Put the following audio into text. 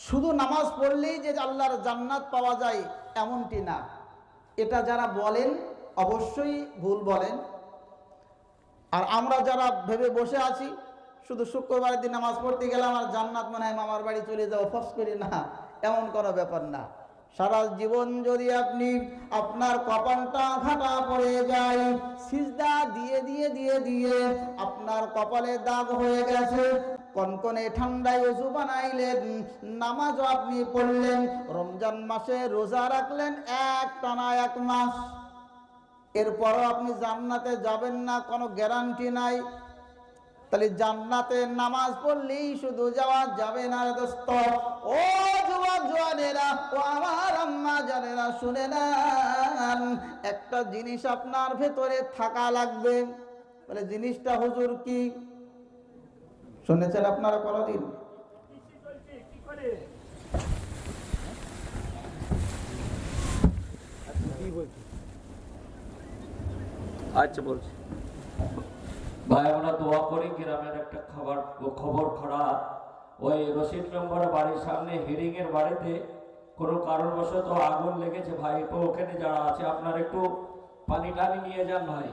শুধু নামাজ পড়লেই যে আল্লাহর জান্নাত পাওয়া যায় এমনটি না। এটা যারা বলেন অবশ্যই ভুল বলেন। আর আমরা যারা ভেবে বসে আছি শুধু শুক্রবারের দিন নামাজ পড়তে গেলাম আর জান্নাত মনে হয় মামার বাড়ি চলে যাও, ফস করি না, এমন কোনো ব্যাপার না। সারা জীবন যদি আপনি আপনার কপালটা ঘাটা পড়ে যায়, সিজদা দিয়ে দিয়ে দিয়ে দিয়ে আপনার কপালে দাগ হয়ে গেছে, কনকনে ঠান্ডায় ওযু বানাইলেন, নামাজও আপনি পড়লেন, রমজান মাসে রোজা রাখলেন টানা 1 মাস, এরপরও আপনি জান্নাতে যাবেন না কোনো গ্যারান্টি নাই। তাহলে জান্নাতে নামাজ পড়লেই শুধু যাওয়া যাবে না রে দোস্ত। ও যুবক জওয়ানেরা, ও আমার আম্মা জানেরা, শুনে নেন, একটা জিনিস আপনার ভেতরে থাকা লাগবে। বলে জিনিসটা হুজুর কি? শুনেছেন আপনারা কোনদিন? আচ্ছা বলছি ভাই, আমরা দোয়া করি। গ্রামের একটা খবর খারাপ। ওই রশিদ মেম্বারের বাড়ির সামনে হিরিং এর বাড়িতে কোনো কারণবশত আগুন লেগেছে ভাই। তো ওখানে যারা আছে আপনার একটু পানি টানি নিয়ে যান ভাই।